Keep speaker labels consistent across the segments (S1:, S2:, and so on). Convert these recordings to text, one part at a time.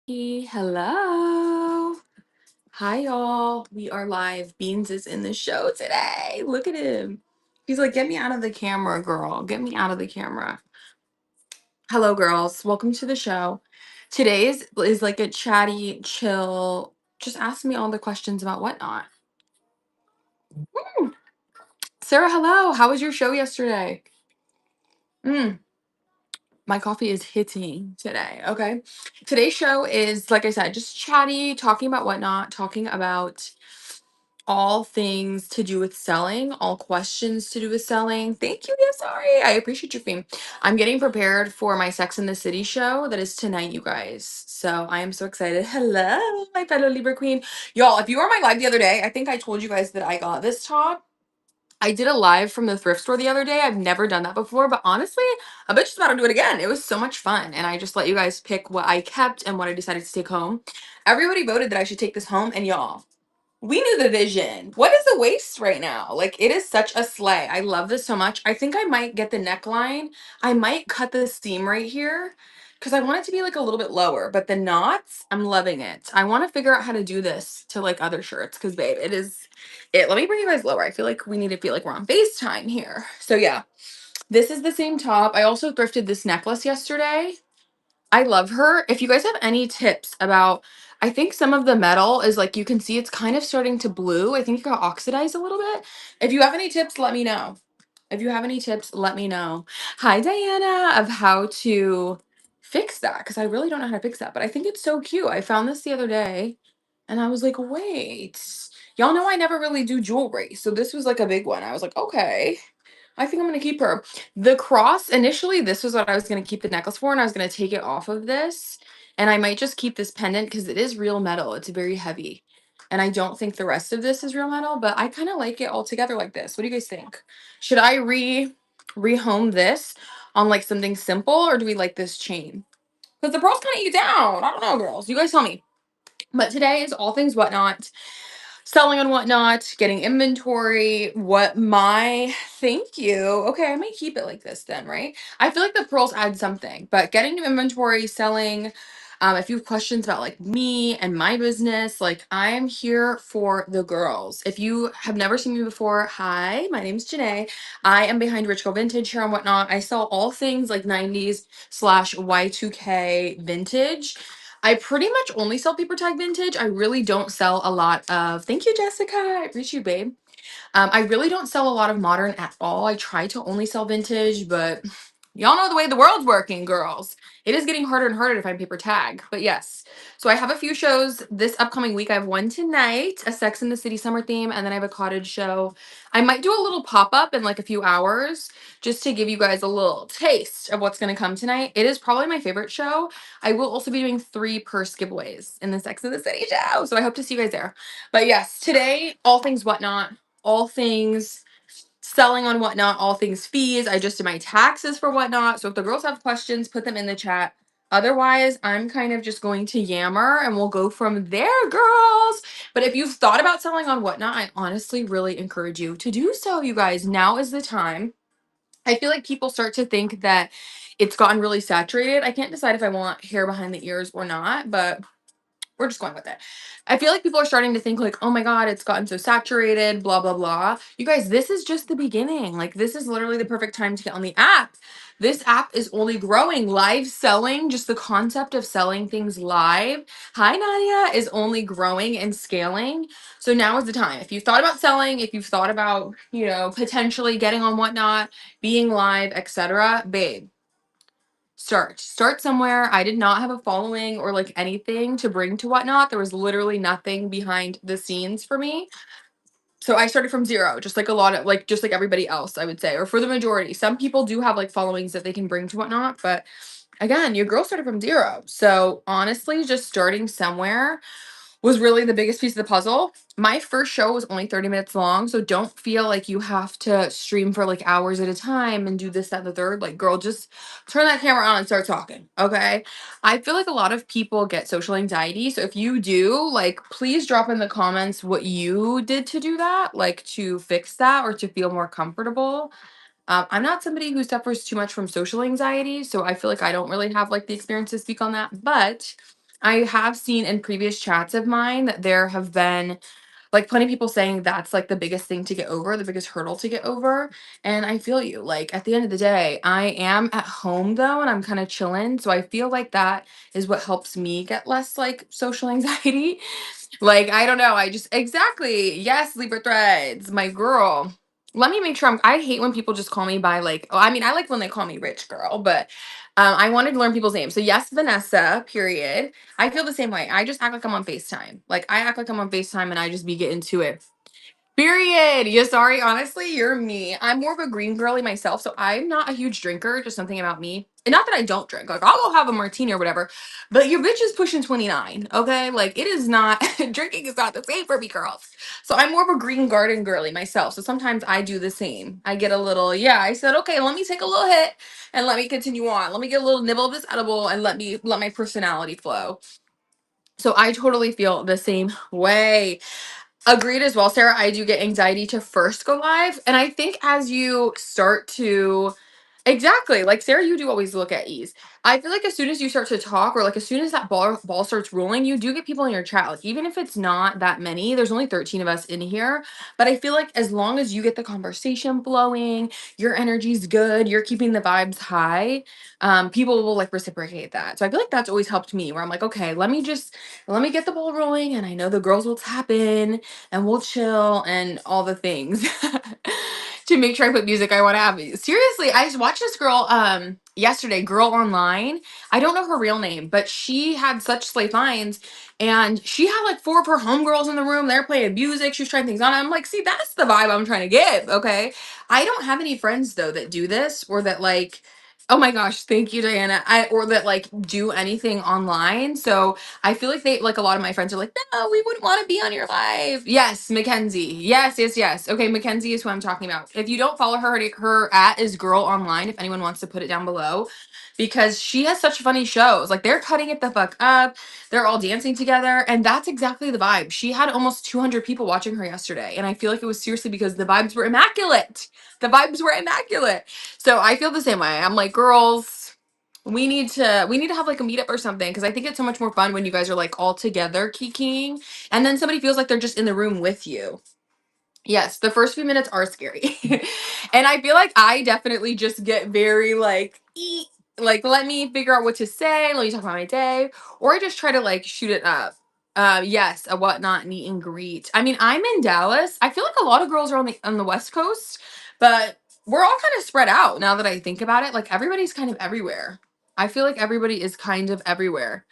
S1: Hello. Hi, y'all. We are live. Beans is in the show today. Look at him. He's like, get me out of the camera, girl. Get me out of the camera. Hello, girls. Welcome to the show. Today's is like a chatty, chill, just ask me all the questions about whatnot. Mm. Sarah, hello. How was your show yesterday? My coffee is hitting today. Okay. Today's show is, like I said, just chatty, talking about whatnot, talking about all things to do with selling, all questions to do with selling. Thank you. Yeah, sorry. I appreciate your fame. I'm getting prepared for my Sex in the City show that is tonight, you guys. So I am so excited. Hello, my fellow Libra queen. Y'all, if you were on my live the other day, I think I told you guys that I got this top. I did a live from the thrift store the other day. I've never done that before, but honestly, I bet just about to do it again. It was so much fun. And I just let you guys pick what I kept and what I decided to take home. Everybody voted that I should take this home, and y'all, we knew the vision. What is the waist right now? Like, it is such a slay. I love this so much. I think I might get the neckline. I might cut the seam right here because I want it to be like a little bit lower, but the knots, I'm loving it. I want to figure out how to do this to like other shirts because, babe, it is it. Let me bring you guys lower. I feel like we need to feel like we're on FaceTime here. So, yeah, this is the same top. I also thrifted this necklace yesterday. I love her. If you guys have any tips about, I think some of the metal is like, you can see it's kind of starting to blue. I think it got oxidized a little bit. If you have any tips, let me know. If you have any tips, let me know. Hi, Diana, of how to fix that because I really don't know how to fix that, but I think it's so cute. I found this the other day and I was like, wait, y'all know I never really do jewelry. So this was like a big one. I was like, okay. I think I'm gonna keep her. The cross, initially, this was what I was gonna keep the necklace for, and I was gonna take it off of this. And I might just keep this pendant because it is real metal. It's very heavy. And I don't think the rest of this is real metal, but I kind of like it all together like this. What do you guys think? Should I rehome this on like something simple, or do we like this chain? Because the pearls kind of eat down. I don't know, girls. You guys tell me. But today is all things whatnot, selling and whatnot, getting inventory, what my thank you. Okay, I might keep it like this then, right? I feel like the pearls add something, but getting new inventory, selling. If you have questions about like me and my business, like I am here for the girls. If you have never seen me before, hi, my name's Janae. I am behind Rich Girl Vintage here and whatnot. I sell all things like 90s slash Y2K vintage. I pretty much only sell paper tag vintage. I really don't sell a lot of. Thank you, Jessica. I appreciate you, babe. I really don't sell a lot of modern at all. I try to only sell vintage, but y'all know the way the world's working, girls. It is getting harder and harder to find paper tag. But yes. So I have a few shows this upcoming week. I have one tonight, a Sex in the City summer theme, and then I have a cottage show. I might do a little pop-up in like a few hours just to give you guys a little taste of what's going to come tonight. It is probably my favorite show. I will also be doing 3 purse giveaways in the Sex in the City show. So I hope to see you guys there. But yes, today, all things whatnot, all things selling on whatnot, all things fees. I just did my taxes for whatnot. So if the girls have questions, put them in the chat. Otherwise, I'm kind of just going to yammer and we'll go from there, girls. But if you've thought about selling on whatnot, I honestly really encourage you to do so, you guys. Now is the time. I feel like people start to think that it's gotten really saturated. I can't decide if I want hair behind the ears or not, but we're just going with it. I feel like people are starting to think like, oh my God, it's gotten so saturated, blah, blah, blah. You guys, this is just the beginning. Like, this is literally the perfect time to get on the app. This app is only growing. Live selling, just the concept of selling things live. Hi, Nadia, is only growing and scaling. So now is the time. If you've thought about selling, if you've thought about, potentially getting on whatnot, being live, etc., babe, start somewhere. I did not have a following or like anything to bring to whatnot. There was literally nothing behind the scenes for me. So I started from zero, just like a lot of like just like everybody else, I would say, or for the majority. Some people do have like followings that they can bring to whatnot, but again, your girl started from zero. So honestly, just starting somewhere was really the biggest piece of the puzzle. My first show was only 30 minutes long, so don't feel like you have to stream for like hours at a time and do this, that, and the third. Like, girl, just turn that camera on and start talking, okay? I feel like a lot of people get social anxiety, so if you do, like, please drop in the comments what you did to do that, like to fix that or to feel more comfortable. I'm not somebody who suffers too much from social anxiety, so I feel like I don't really have like the experience to speak on that, but I have seen in previous chats of mine that there have been like plenty of people saying that's like the biggest thing to get over, the biggest hurdle to get over. And I feel you. Like at the end of the day, I am at home though, and I'm kind of chilling. So I feel like that is what helps me get less like social anxiety. Like, I don't know. I just exactly. Yes, Libra threads, my girl. Let me make sure I hate when people just call me by like, oh, I mean, I like when they call me rich girl, but I wanted to learn people's names. So yes, Vanessa, period. I feel the same way. I just act like I'm on FaceTime. Like I act like I'm on FaceTime and I just be getting to it. Period. Yeah, sorry. Honestly, you're me. I'm more of a green girly myself, so I'm not a huge drinker. Just something about me. And not that I don't drink. Like I'll go have a martini or whatever. But your bitch is pushing 29. Okay, like it is not drinking is not the same for me, girls. So I'm more of a green garden girly myself. So sometimes I do the same. I get a little. Yeah, I said okay. Let me take a little hit and let me continue on. Let me get a little nibble of this edible and let my personality flow. So I totally feel the same way. Agreed as well, Sarah. I do get anxiety to first go live. And I think as you start to exactly, like Sarah, you do always look at ease. I feel like as soon as you start to talk, or like as soon as that ball starts rolling, you do get people in your chat. Like even if it's not that many, there's only 13 of us in here. But I feel like as long as you get the conversation flowing, your energy's good, you're keeping the vibes high, people will like reciprocate that. So I feel like that's always helped me where I'm like, okay, let me get the ball rolling and I know the girls will tap in and we'll chill and all the things to make sure I put music I want to have. Seriously, I just watched this girl yesterday, Girl Online. I don't know her real name, but she had such slay finds and she had like four of her homegirls in the room. They're playing music. She was trying things on. I'm like, see, that's the vibe I'm trying to give. Okay. I don't have any friends though that do this or that like, oh my gosh, thank you, Diana. Or that like do anything online. So I feel like they like a lot of my friends are like, no, we wouldn't want to be on your live. Yes, Mackenzie. Yes, yes, yes. Okay, Mackenzie is who I'm talking about. If you don't follow her, her at is Girl Online. If anyone wants to put it down below, because she has such funny shows. Like they're cutting it the fuck up. They're all dancing together, and that's exactly the vibe. She had almost 200 people watching her yesterday, and I feel like it was seriously because the vibes were immaculate. The vibes were immaculate. So I feel the same way. I'm like, girls, we need to have like a meetup or something because I think it's so much more fun when you guys are like all together kikiing and then somebody feels like they're just in the room with you. Yes, the first few minutes are scary. And I feel like I definitely just get very like like let me figure out what to say, let me talk about my day, or I just try to like shoot it up. Yes, a whatnot meet and greet. I mean, I'm in Dallas. I feel like a lot of girls are on the West Coast, but we're all kind of spread out now that I think about it. Like everybody's kind of everywhere. I feel like everybody is kind of everywhere.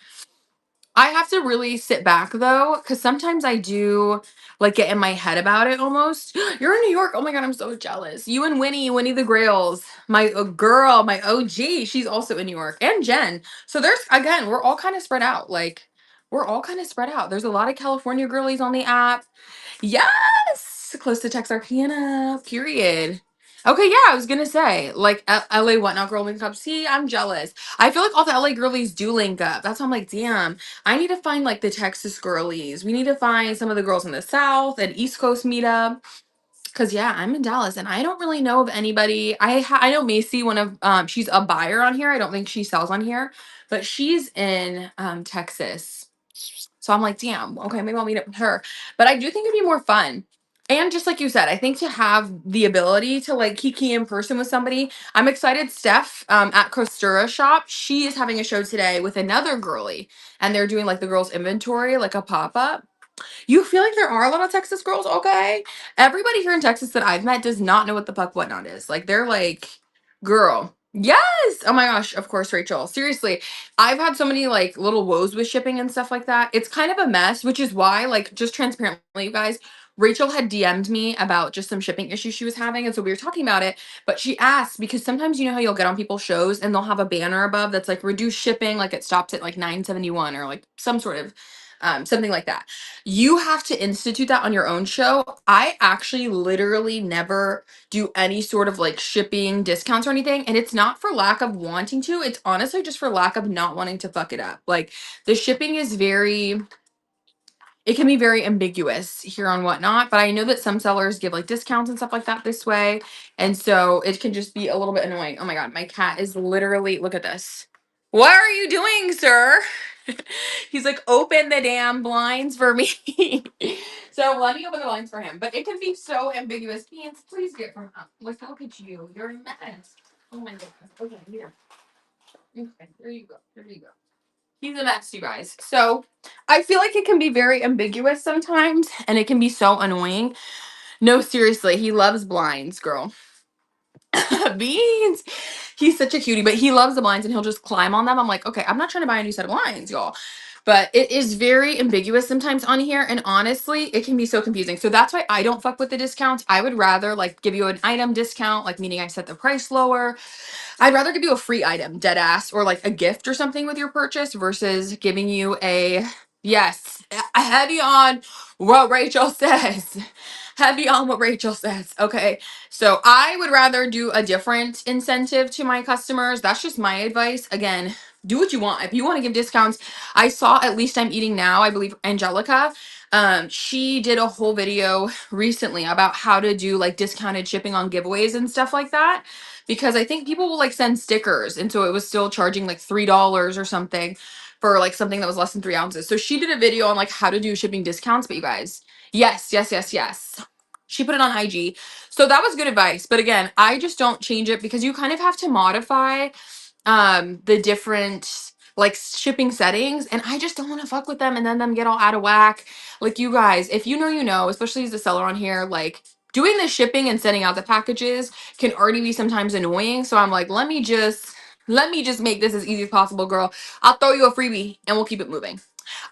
S1: I have to really sit back though, because sometimes I do like get in my head about it almost. You're in New York. Oh my God, I'm so jealous. You and Winnie the Grails, my girl, my OG, she's also in New York, and Jen. So there's, again, we're all kind of spread out. Like, we're all kind of spread out. There's a lot of California girlies on the app. Yes, close to Texarkana, period. Okay, yeah, I was gonna say, like, LA Whatnot Girl Link Up. See, I'm jealous. I feel like all the LA girlies do link up. That's why I'm like, damn, I need to find like the Texas girlies. We need to find some of the girls in the South and East Coast meetup. Cause yeah, I'm in Dallas and I don't really know of anybody. I know Macy, one of she's a buyer on here. I don't think she sells on here, but she's in Texas. So I'm like, damn, okay, maybe I'll meet up with her. But I do think it'd be more fun. And just like you said, I think to have the ability to like kiki in person with somebody. I'm excited. Steph at Costura Shop, she is having a show today with another girly, and they're doing like the girls' inventory, like a pop up. You feel like there are a lot of Texas girls, okay? Everybody here in Texas that I've met does not know what the fuck whatnot is. Like they're like, girl. Yes. Oh my gosh, of course, Rachel. Seriously. I've had so many like little woes with shipping and stuff like that. It's kind of a mess, which is why, like, just transparently, you guys, Rachel had DM'd me about just some shipping issues she was having. And so we were talking about it. But she asked, because sometimes you know how you'll get on people's shows and they'll have a banner above that's like reduced shipping, like it stops at like 971 or like some sort of something like that. You have to institute that on your own show. I actually literally never do any sort of like shipping discounts or anything. And it's not for lack of wanting to, it's honestly just for lack of not wanting to fuck it up. Like the shipping is it can be very ambiguous here on Whatnot, but I know that some sellers give like discounts and stuff like that this way. And so it can just be a little bit annoying. Oh my God, my cat is literally, look at this. What are you doing, sir? He's like, open the damn blinds for me. So let me open the blinds for him. But it can be so ambiguous. Pants, please get from up. Like, look at you. You're a mess. Oh my goodness. Okay, here. Okay, there you go. There you go. He's a mess, you guys. So I feel like it can be very ambiguous sometimes, and it can be so annoying. No, seriously, he loves blinds, girl. Beans. He's such a cutie, but he loves the blinds and he'll just climb on them. I'm like, okay, I'm not trying to buy a new set of blinds, y'all. But it is very ambiguous sometimes on here. And honestly, it can be so confusing. So that's why I don't fuck with the discounts. I would rather like give you an item discount, like meaning I set the price lower. I'd rather give you a free item, dead ass, or like a gift or something with your purchase versus giving you a yes, heavy on what Rachel says. Heavy on what Rachel says. Okay. So I would rather do a different incentive to my customers. That's just my advice. Again, do what you want. If you want to give discounts, I saw At Least I'm Eating Now, I believe Angelica. She did a whole video recently about how to do like discounted shipping on giveaways and stuff like that because I think people will like send stickers. And so it was still charging like $3 or something for like something that was less than 3 ounces. So she did a video on like how to do shipping discounts. But you guys, yes, yes, yes, yes. She put it on IG. So that was good advice. But again, I just don't change it because you kind of have to modify the different like shipping settings and I just don't want to fuck with them and then them get all out of whack. Like you guys, if you know, you know, especially as a seller on here, like doing the shipping and sending out the packages can already be sometimes annoying. So I'm like, let me just make this as easy as possible, girl. I'll throw you a freebie and we'll keep it moving.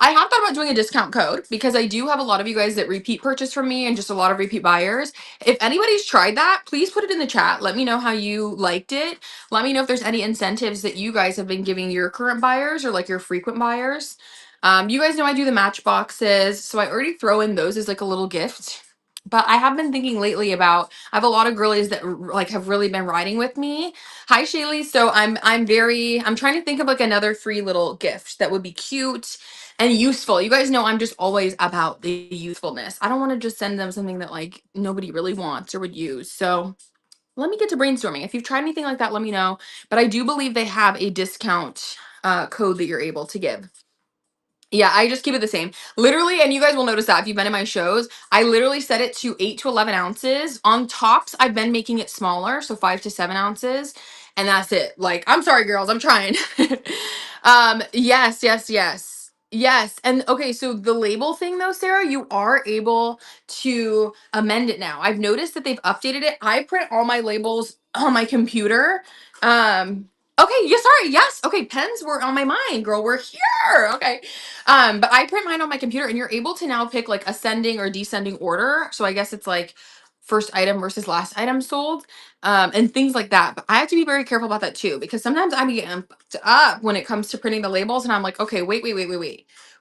S1: I have thought about doing a discount code because I do have a lot of you guys that repeat purchase from me and just a lot of repeat buyers. If anybody's tried that, please put it in the chat. Let me know how you liked it. Let me know if there's any incentives that you guys have been giving your current buyers or like your frequent buyers. You guys know I do the match boxes, so I already throw in those as like a little gift. But I have been thinking lately about I have a lot of girlies that like have really been riding with me. Hi Shaylee. So I'm trying to think of like another free little gift that would be cute and useful. You guys know I'm just always about the usefulness. I don't want to just send them something that like nobody really wants or would use. So let me get to brainstorming. If you've tried anything like that, let me know. But I do believe they have a discount code that you're able to give. Yeah, I just keep it the same. Literally, and you guys will notice that if you've been in my shows, I literally set it to 8 to 11 ounces. On tops, I've been making it smaller, so 5 to 7 ounces. And that's it. Like, I'm sorry, girls, I'm trying. Yes, yes, yes. Yes. And okay, so the label thing though, Sarah, you are able to amend it now. I've noticed that they've updated it. I print all my labels on my computer. Okay, yeah, sorry. Yes. Okay, pens were on my mind, girl. We're here. Okay. But I print mine on my computer and you're able to now pick like ascending or descending order. So I guess it's like first item versus last item sold. And things like that. But I have to be very careful about that too, because sometimes I'm getting fucked up when it comes to printing the labels and I'm like, okay, wait.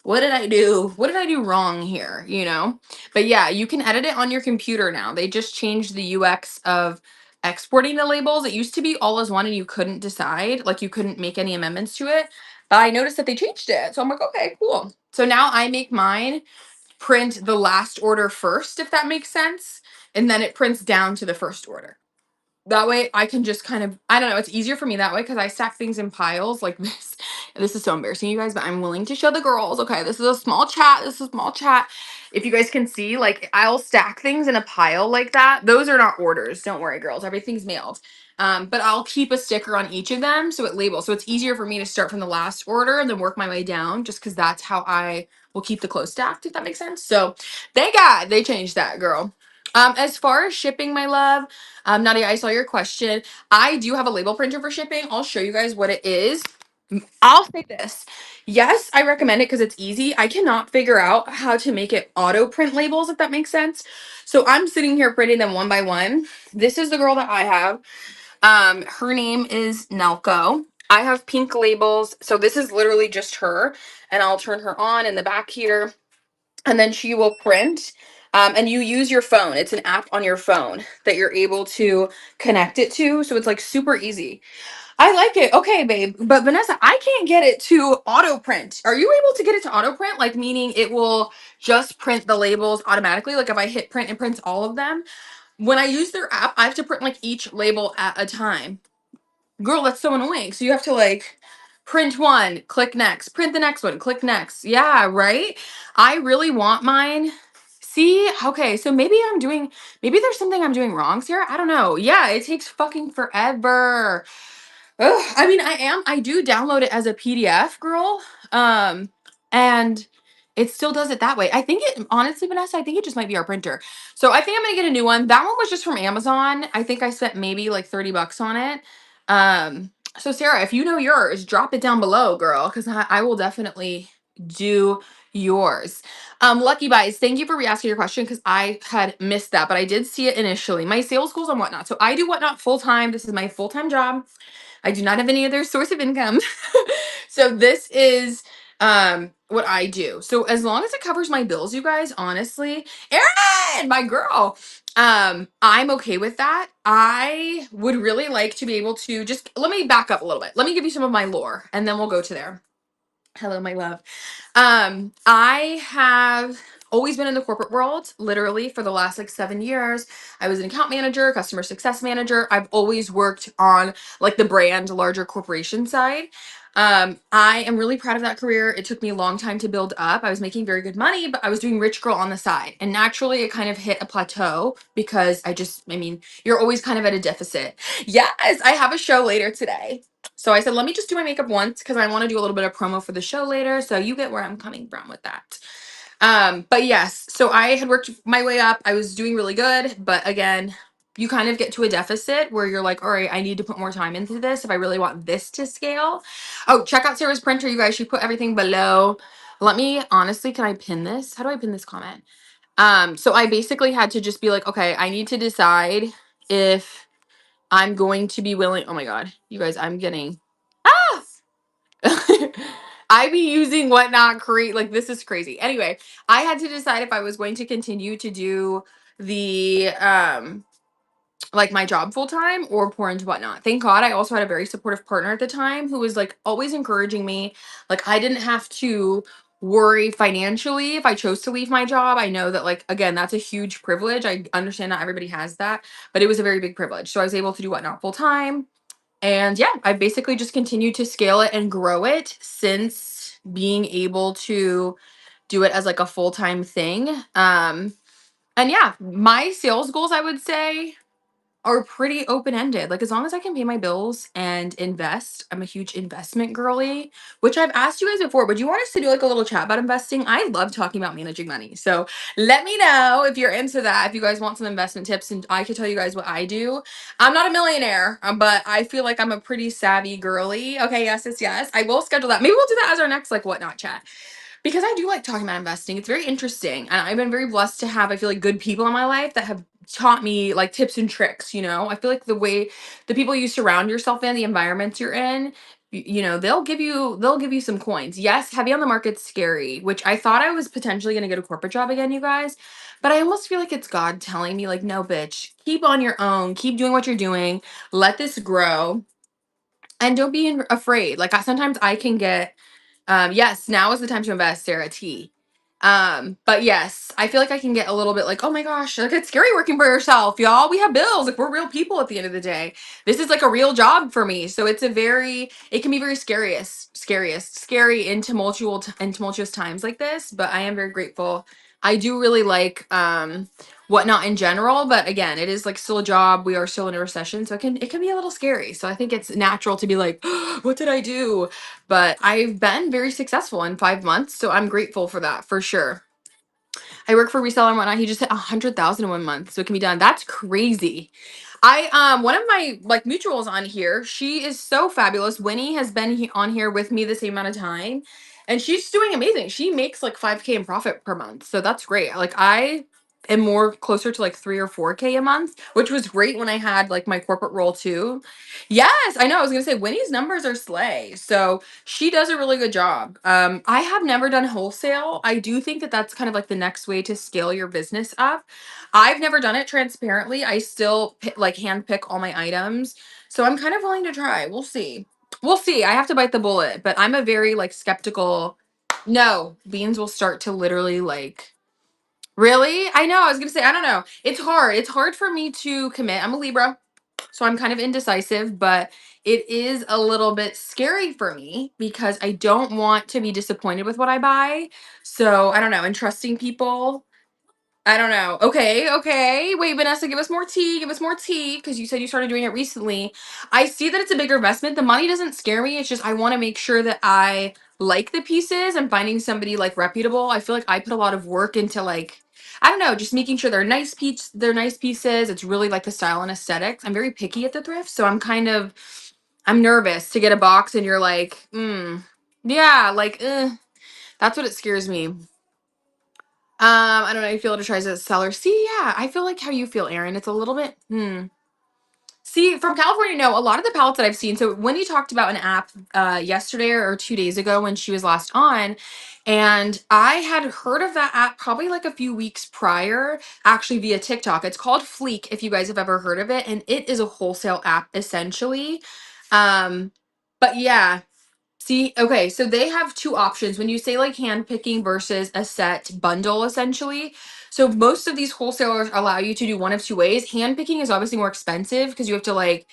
S1: What did I do? What did I do wrong here? You know? But yeah, you can edit it on your computer now. They just changed the UX of exporting the labels. It used to be all as one and you couldn't decide, like you couldn't make any amendments to it. But I noticed that they changed it. So I'm like, okay, cool. So now I make mine print the last order first, if that makes sense. And then it prints down to the first order. That way I can just kind of, I don't know, it's easier for me that way because I stack things in piles like this. This is so embarrassing, you guys, but I'm willing to show the girls. Okay, this is a small chat. This is a small chat. If you guys can see, like I'll stack things in a pile like that. Those are not orders. Don't worry, girls. Everything's mailed. But I'll keep a sticker on each of them so it labels. So it's easier for me to start from the last order and then work my way down just because that's how I will keep the clothes stacked, if that makes sense. So thank God they changed that, girl. As far as shipping, my love, Nadia, I saw your question. I do have a label printer for shipping. I'll show you guys what it is. I'll say this. Yes, I recommend it because it's easy. I cannot figure out how to make it auto print labels, if that makes sense. So I'm sitting here printing them one by one. This is the girl that I have. Her name is Nelco. I have pink labels. So this is literally just her. And I'll turn her on in the back here and then she will print. And you use your phone. It's an app on your phone that you're able to connect it to. So it's like super easy. I like it. Okay, babe. But Vanessa, I can't get it to auto print. Are you able to get it to auto print? Like meaning it will just print the labels automatically. Like if I hit print, it prints all of them. When I use their app, I have to print like each label at a time. Girl, that's so annoying. So you have to like Print one, click next. Print the next one, click next. Yeah, right? I really want mine. See, okay, so maybe there's something I'm doing wrong, Sarah. I don't know. Yeah, it takes fucking forever. Ugh, I mean, I do download it as a PDF, girl. And it still does it that way. I think it, honestly, Vanessa, I think it just might be our printer. So I think I'm gonna get a new one. That one was just from Amazon. I think I spent maybe like 30 bucks on it. So Sarah, if you know yours, drop it down below, girl, because I will definitely do yours. Lucky Buys, thank you for re-asking your question because I had missed that, but I did see it initially. My sales goals and whatnot. So I do whatnot full time. This is my full-time job. I do not have any other source of income. So this is what I do. So as long as it covers my bills, you guys, honestly, Erin, my girl, I'm okay with that. I would really like to be able to just let me back up a little bit. Let me give you some of my lore and then we'll go to there. Hello, my love. I have always been in the corporate world, literally for the last like 7 years. I was an account manager, customer success manager. I've always worked on like the brand, larger corporation side. I am really proud of that career. It took me a long time to build up. I was making very good money, but I was doing rich girl on the side. And naturally, it kind of hit a plateau because I mean, you're always kind of at a deficit. Yes, I have a show later today. So I said, let me just do my makeup once because I want to do a little bit of promo for the show later. So you get where I'm coming from with that. But yes, so I had worked my way up. I was doing really good. But again, you kind of get to a deficit where you're like, all right, I need to put more time into this if I really want this to scale. Oh, check out Sarah's printer, you guys. She put everything below. Let me, honestly, can I pin this? How do I pin this comment? So I basically had to just be like, okay, I need to decide if I'm going to be willing. Oh my God, you guys, I'm getting, ah, I be using whatnot create, like this is crazy. Anyway, I had to decide if I was going to continue to do the like my job full time or pour into whatnot. Thank God I also had a very supportive partner at the time who was like always encouraging me. Like I didn't have to worry financially if I chose to leave my job. I know that like again, that's a huge privilege. I understand not everybody has that, but it was a very big privilege. So I was able to do whatnot full time. And yeah, I basically just continued to scale it and grow it since being able to do it as like a full-time thing. And yeah, my sales goals, I would say, are pretty open-ended. Like as long as I can pay my bills and invest, I'm a huge investment girly, which I've asked you guys before. Would you want us to do like a little chat about investing? I love talking about managing money. So let me know if you're into that, if you guys want some investment tips and I could tell you guys what I do. I'm not a millionaire, but I feel like I'm a pretty savvy girly. Okay, yes, yes, yes. I will schedule that. Maybe we'll do that as our next like whatnot chat because I do like talking about investing. It's very interesting. And I've been very blessed to have, I feel like, good people in my life that have taught me like tips and tricks, you know? I feel like the way the people you surround yourself in, the environments you're in, you know, they'll give you some coins. Yes, heavy on the market's scary, which I thought I was potentially going to get a corporate job again, you guys. But I almost feel like it's God telling me like, no, bitch, keep on your own, keep doing what you're doing, let this grow, and don't be afraid. Like sometimes I can get yes, now is the time to invest, Sarah T. But yes, I feel like I can get a little bit like, oh my gosh, like it's scary working for yourself, y'all. We have bills, like we're real people at the end of the day. This is like a real job for me. So it can be very scary in tumultuous times like this. But I am very grateful. I do really like whatnot in general, but again, it is like still a job. We are still in a recession, so it can be a little scary. So I think it's natural to be like, what did I do? But I've been very successful in 5 months, so I'm grateful for that for sure. I work for reseller and whatnot. He just hit 100,000 in 1 month, so it can be done. That's crazy. I one of my like mutuals on here. She is so fabulous. Winnie has been on here with me the same amount of time, and she's doing amazing. She makes like 5K in profit per month, so that's great. Like I am more closer to like 3 or 4K a month, which was great when I had like my corporate role too. Yes, I know. I was gonna say Winnie's numbers are slay. So she does a really good job. I have never done wholesale. I do think that that's kind of like the next way to scale your business up. I've never done it transparently. I still like hand pick all my items. So I'm kind of willing to try. We'll see. We'll see. I have to bite the bullet, but I'm a very like skeptical. No, beans will start to literally like really? I know. I was going to say I don't know. It's hard. It's hard for me to commit. I'm a Libra. So I'm kind of indecisive, but it is a little bit scary for me because I don't want to be disappointed with what I buy. So I don't know, and trusting people. I don't know. Okay, okay. Wait, Vanessa, give us more tea. Give us more tea because you said you started doing it recently. I see that it's a bigger investment. The money doesn't scare me. It's just I want to make sure that I like the pieces. I'm finding somebody like reputable. I feel like I put a lot of work into like I don't know, just making sure they're nice pieces. It's really like the style and aesthetics. I'm very picky at the thrift, so I'm nervous to get a box and you're like, yeah, like, that's what it scares me. I don't know how you feel to try as a seller. See, yeah, I feel like how you feel, Erin. It's a little bit, See, from California, no, a lot of the palettes that I've seen. So when you talked about an app yesterday or 2 days ago when she was last on, and I had heard of that app probably like a few weeks prior, actually via TikTok. It's called Fleek, if you guys have ever heard of it, and it is a wholesale app essentially. Um, but yeah, see, okay, so they have two options when you say like hand picking versus a set bundle, essentially. So most of these wholesalers allow you to do one of two ways. Hand picking is obviously more expensive because you have to like,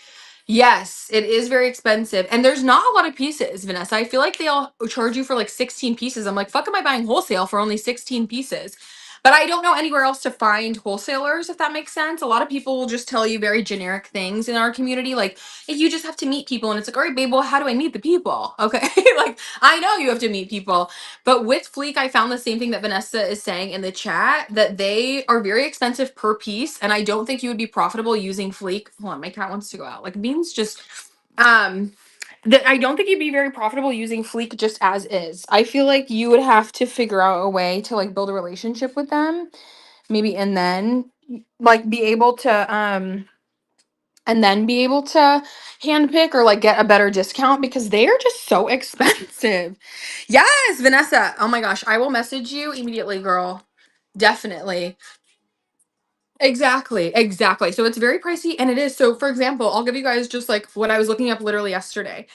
S1: yes, it is very expensive. And there's not a lot of pieces, Vanessa. I feel like they all charge you for like 16 pieces. I'm like, fuck, am I buying wholesale for only 16 pieces? But I don't know anywhere else to find wholesalers, if that makes sense. A lot of people will just tell you very generic things in our community, like, you just have to meet people. And it's like, all right, babe, well, how do I meet the people? Okay. Like, I know you have to meet people. But with Fleek, I found the same thing that Vanessa is saying in the chat that they are very expensive per piece. And I don't think you would be profitable using Fleek. Hold on, my cat wants to go out. Like, Beans just, um, that I don't think you'd be very profitable using Fleek just as is. I feel like you would have to figure out a way to like build a relationship with them, maybe, like be able to, and then be able to handpick or like get a better discount because they are just so expensive. Yes, Vanessa. Oh my gosh, I will message you immediately, girl. Definitely. Exactly. Exactly. So it's very pricey and it is. So for example, I'll give you guys just like what I was looking up literally yesterday.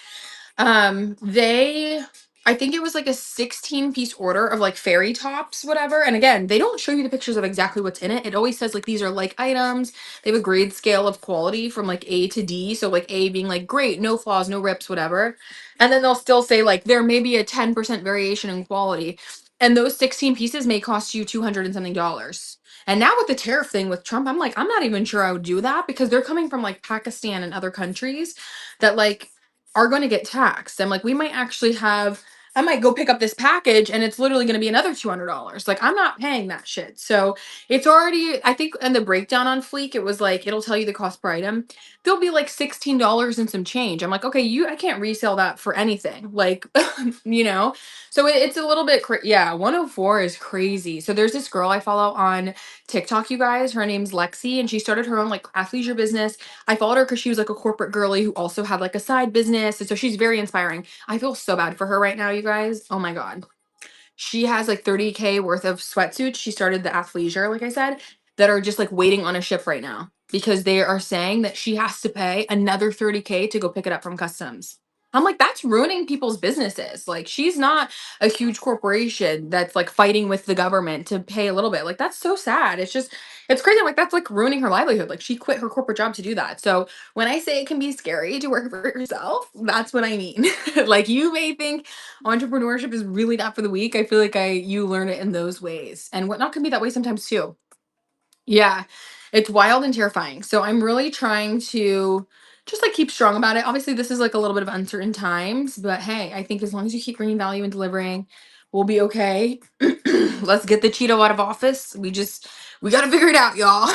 S1: They I think it was like a 16-piece order of like fairy tops, whatever. And again, they don't show you the pictures of exactly what's in it. It always says like these are like items. They have a grade scale of quality from like A to D. So like A being like great, no flaws, no rips, whatever. And then they'll still say like there may be a 10% variation in quality. And those 16 pieces may cost you 200 and something dollars. And now with the tariff thing with Trump, I'm like, I'm not even sure I would do that because they're coming from like Pakistan and other countries that like are going to get taxed. And like we might actually have I might go pick up this package and it's literally going to be another $200. Like I'm not paying that shit. So it's already I think in the breakdown on Fleek it was like it'll tell you the cost per item. There'll be like $16 and some change. I'm like, "Okay, I can't resell that for anything." Like, you know. So it's a little bit yeah, 104 is crazy. So there's this girl I follow on TikTok, you guys. Her name's Lexi and she started her own like athleisure business. I followed her because she was like a corporate girly who also had like a side business. And so she's very inspiring. I feel so bad for her right now, you guys. Oh my God. She has like 30K worth of sweatsuits. She started the athleisure, like I said, that are just like waiting on a ship right now because they are saying that she has to pay another 30K to go pick it up from customs. I'm like, that's ruining people's businesses. Like, she's not a huge corporation that's like fighting with the government to pay a little bit. Like, that's so sad. It's just, it's crazy. I'm like, that's like ruining her livelihood. Like, she quit her corporate job to do that. So, when I say it can be scary to work for yourself, that's what I mean. Like, you may think entrepreneurship is really not for the weak. I feel like you learn it in those ways. And whatnot can be that way sometimes too. Yeah. It's wild and terrifying. So I'm really trying to just like keep strong about it. Obviously, this is like a little bit of uncertain times, but hey, I think as long as you keep bringing value and delivering, we'll be okay. Let's get the Cheeto out of office. We got to figure it out, y'all.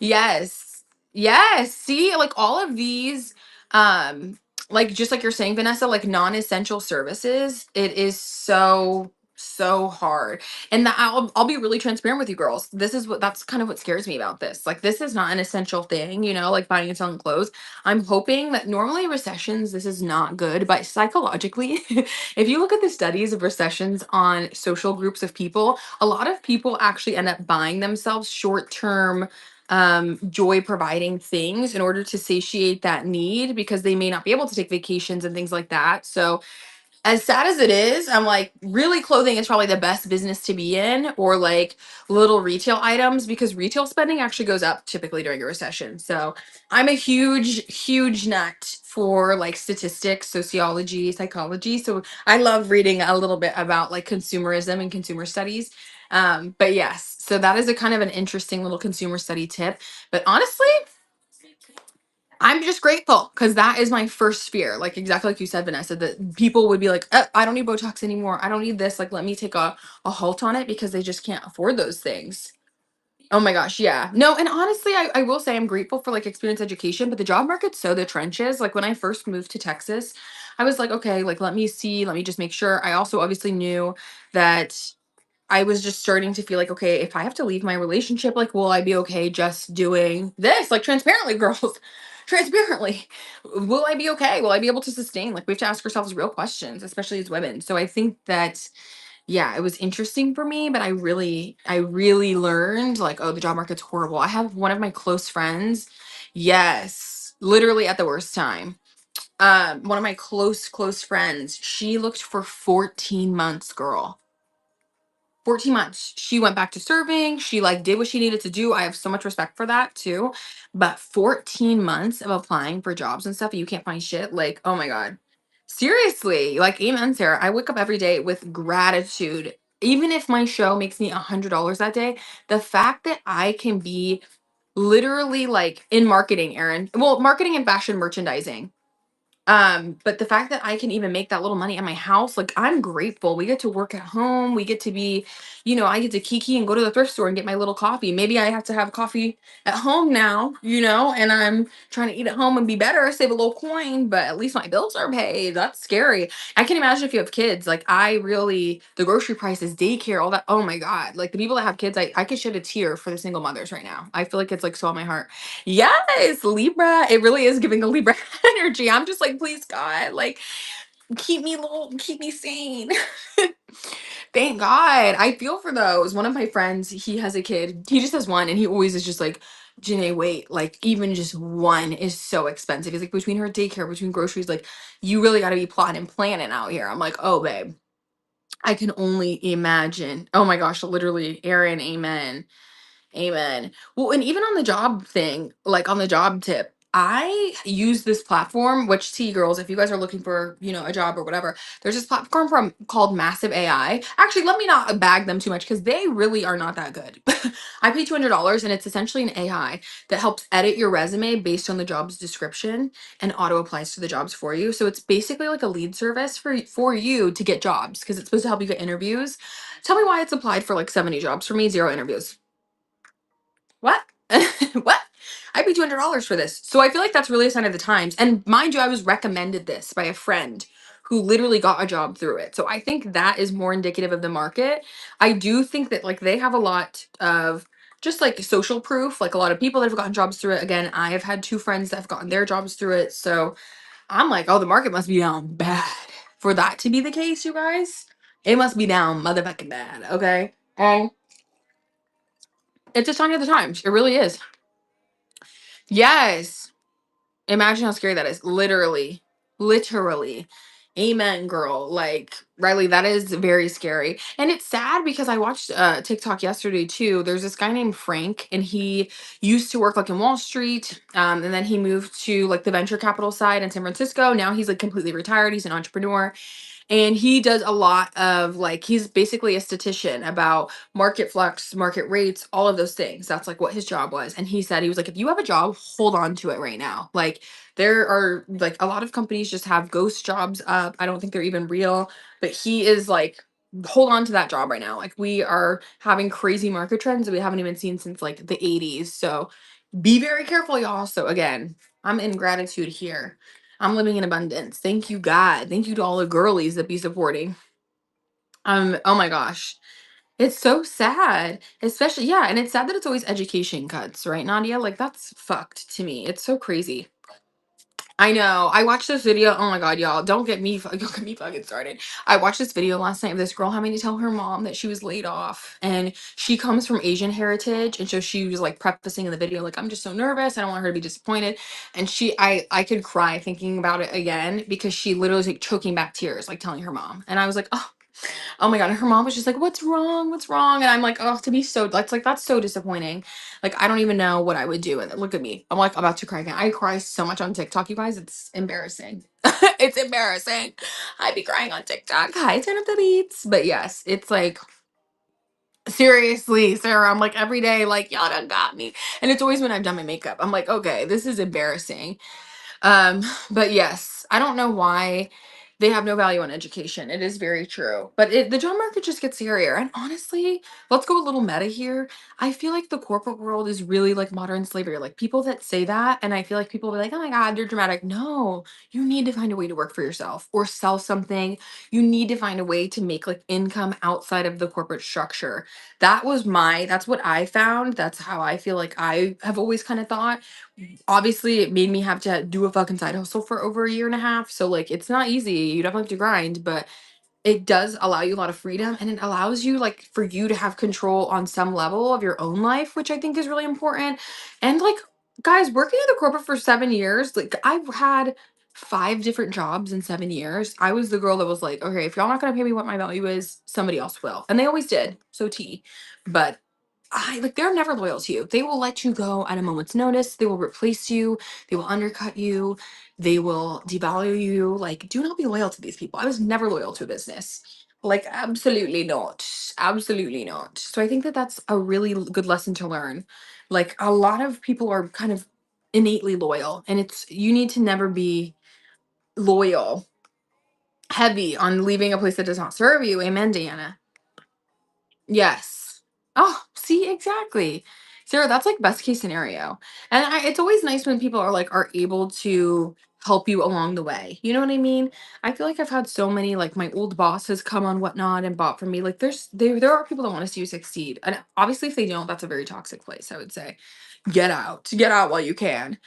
S1: Yes. Yes. See, like all of these, like just like you're saying, Vanessa, like non-essential services, it is so hard. And I'll be really transparent with you girls. That's kind of what scares me about this. Like this is not an essential thing, like buying and selling clothes. I'm hoping that normally recessions, this is not good, but psychologically, if you look at the studies of recessions on social groups of people, a lot of people actually end up buying themselves short-term joy providing things in order to satiate that need because they may not be able to take vacations and things like that. So as sad as it is, I'm like, really, clothing is probably the best business to be in, or like little retail items, because retail spending actually goes up typically during a recession. So I'm a huge nut for like statistics, sociology, psychology. So I love reading a little bit about like consumerism and consumer studies. But yes, so that is a kind of an interesting little consumer study tip. But honestly, I'm just grateful because that is my first fear. Like exactly like you said, Vanessa, that people would be like, I don't need Botox anymore. I don't need this. Like, let me take a halt on it because they just can't afford those things. Oh my gosh, yeah. No, and honestly, I will say I'm grateful for like experience education, but the job market's so the trenches. Like when I first moved to Texas, I was like, okay, like let me see, let me just make sure. I also obviously knew that I was just starting to feel like, okay, if I have to leave my relationship, like, will I be okay just doing this? Like, transparently, girls, transparently, will I be okay? Will I be able to sustain? Like, we have to ask ourselves real questions, especially as women. So I think that, yeah, it was interesting for me, but I really learned like, oh, the job market's horrible. I have one of my close friends, yes, literally at the worst time. One of my close friends, she looked for 14 months, girl. 14 months. She went back to serving. She like did what she needed to do. I have so much respect for that too. But 14 months of applying for jobs and stuff and you can't find shit. Like, oh my God. Seriously. Like, amen, Sarah. I wake up every day with gratitude. Even if my show makes me $100 that day, the fact that I can be literally like in marketing, Erin. Well, marketing and fashion merchandising, but the fact that I can even make that little money at my house, like I'm grateful. We get to work at home. We get to be, I get to kiki and go to the thrift store and get my little coffee. Maybe I have to have coffee at home now, and I'm trying to eat at home and be better, save a little coin, but at least my bills are paid. That's scary. I can imagine if you have kids, like the grocery prices, daycare, all that. Oh my God. Like the people that have kids, I could shed a tear for the single mothers right now. I feel like it's like so on my heart. Yes, Libra. It really is giving the Libra energy. I'm just like, please God, like keep me sane. Thank God. I feel for those. One of my friends, he has a kid. He just has one, and he always is just like, Janae, wait, like even just one is so expensive. He's like, between her daycare, between groceries, like you really got to be plotting and planning out here. I'm like, oh babe, I can only imagine. Oh my gosh, literally, Aaron, amen. Amen. Well, and even on the job thing, like on the job tip, I use this platform, which T girls, if you guys are looking for, a job or whatever, there's this platform from called Massive AI. Actually, let me not bag them too much because they really are not that good. I pay $200 and it's essentially an AI that helps edit your resume based on the job's description and auto applies to the jobs for you. So it's basically like a lead service for you to get jobs because it's supposed to help you get interviews. Tell me why it's applied for like 70 jobs. For me, zero interviews. What? What? I paid $200 for this. So I feel like that's really a sign of the times. And mind you, I was recommended this by a friend who literally got a job through it. So I think that is more indicative of the market. I do think that like they have a lot of just like social proof, like a lot of people that have gotten jobs through it. Again, I have had two friends that have gotten their jobs through it. So I'm like, oh, the market must be down bad for that to be the case, you guys. It must be down motherfucking bad, okay? And it's a sign of the times. It really is. Yes. Imagine how scary that is. Literally. Literally. Amen, girl. Like, Riley, that is very scary. And it's sad because I watched TikTok yesterday too. There's this guy named Frank, and he used to work like in Wall Street. And then he moved to like the venture capital side in San Francisco. Now he's like completely retired. He's an entrepreneur. And he does a lot of like, he's basically a statistician about market flux, market rates, all of those things. That's like what his job was. And he said, he was like, if you have a job, hold on to it right now. Like, there are like a lot of companies just have ghost jobs up. I don't think they're even real, but he is like, hold on to that job right now. Like, we are having crazy market trends that we haven't even seen since like the 80s. So be very careful, y'all. So, again, I'm in gratitude here. I'm living in abundance. Thank you, God. Thank you to all the girlies that be supporting. Oh my gosh. It's so sad. Especially, yeah, and it's sad that it's always education cuts, right, Nadia? Like that's fucked to me. It's so crazy. I know. I watched this video. Oh my God, y'all. Don't get me don't get me fucking started. I watched this video last night of this girl having to tell her mom that she was laid off. And she comes from Asian heritage. And so she was like prefacing in the video, like, I'm just so nervous. I don't want her to be disappointed. And I could cry thinking about it again because she literally was like choking back tears, like telling her mom. And I was like, oh. Oh my god, and her mom was just like, "What's wrong? What's wrong?" And I'm like, "Oh, to be so that's so disappointing." Like I don't even know what I would do. And look at me. I'm like about to cry again. I cry so much on TikTok, you guys. It's embarrassing. It's embarrassing. I'd be crying on TikTok. Hi, turn up the beats. But yes, it's like seriously, Sarah. I'm like every day, like y'all done got me. And it's always when I've done my makeup. I'm like, okay, this is embarrassing. Um, but yes, I don't know why they have no value on education. It is very true. But the job market just gets scarier. And honestly, let's go a little meta here. I feel like the corporate world is really like modern slavery. Like people that say that, and I feel like people will be like, oh my God, you're dramatic. No, you need to find a way to work for yourself or sell something. You need to find a way to make like income outside of the corporate structure. That's what I found. That's how I feel like I have always kind of thought. Obviously it made me have to do a fucking side hustle for over a year and a half. So like it's not easy. You definitely have to grind, but it does allow you a lot of freedom and it allows you like for you to have control on some level of your own life, which I think is really important. And like guys, working in the corporate for 7 years, like I've had 5 different jobs in 7 years. I was the girl that was like, okay, if y'all not gonna pay me what my value is, somebody else will. And they always did. So T. But I like they're never loyal to you. They will let you go at a moment's notice. They will replace you. They will undercut you. They will devalue you. Like, do not be loyal to these people. I was never loyal to a business. Like, absolutely not. Absolutely not. So I think that that's a really good lesson to learn. Like, a lot of people are kind of innately loyal, and it's you need to never be loyal, heavy on leaving a place that does not serve you. Amen, Diana. Yes. Oh, see, exactly. Sarah, that's like best case scenario. And it's always nice when people are able to help you along the way. You know what I mean? I feel like I've had so many like my old bosses come on whatnot and bought from me. Like there are people that want to see you succeed. And obviously if they don't, that's a very toxic place, I would say. Get out. Get out while you can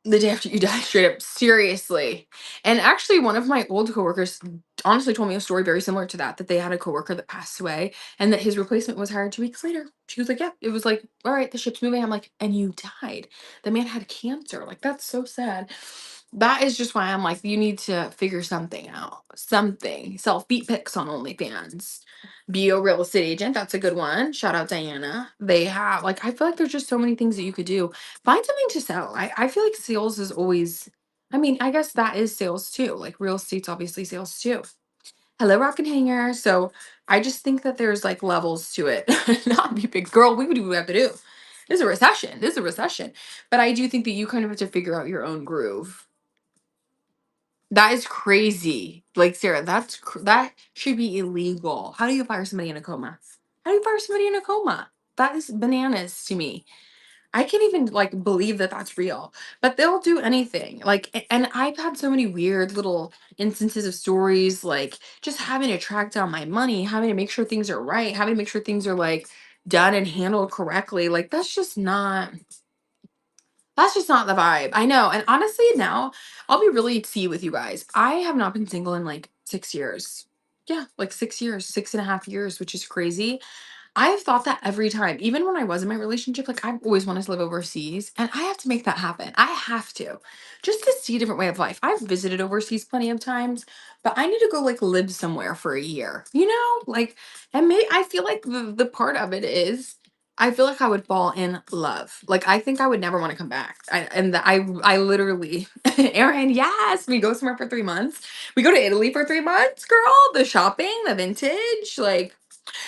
S1: the day after you die, straight up, seriously. And actually one of my old coworkers honestly told me a story very similar to that they had a coworker that passed away and that his replacement was hired 2 weeks later. She was like, yeah, it was like, all right, the ship's moving. I'm like, and you died. The man had cancer. Like, that's so sad. That is just why I'm like, you need to figure something out. Something. Sell feet pics on OnlyFans. Be a real estate agent. That's a good one. Shout out Diana. They have like I feel like there's just so many things that you could do. Find something to sell. I feel like sales is always, I mean, I guess that is sales too. Like real estate's obviously sales too. Hello, Rock and Hanger. So I just think that there's like levels to it. Not be big girl. We would do what we have to do. This is a recession. This is a recession. But I do think that you kind of have to figure out your own groove. That is crazy. Like Sarah, that should be illegal. How do you fire somebody in a coma? How do you fire somebody in a coma? That is bananas to me. I can't even like believe that that's real. But they'll do anything. Like and I've had so many weird little instances of stories like just having to track down my money, having to make sure things are right, having to make sure things are like done and handled correctly. Like that's just not the vibe. I know. And honestly, now I'll be really tea with you guys. I have not been single in like 6 years. Yeah, like 6 years, 6.5 years, which is crazy. I've thought that every time, even when I was in my relationship, like I've always wanted to live overseas and I have to make that happen. I have to just to see a different way of life. I've visited overseas plenty of times, but I need to go like live somewhere for a year, like, and I feel like the part of it is I feel like I would fall in love. Like I think I would never want to come back. I literally, Aaron, yes, we go somewhere for 3 months. We go to Italy for 3 months, girl. The shopping, the vintage, like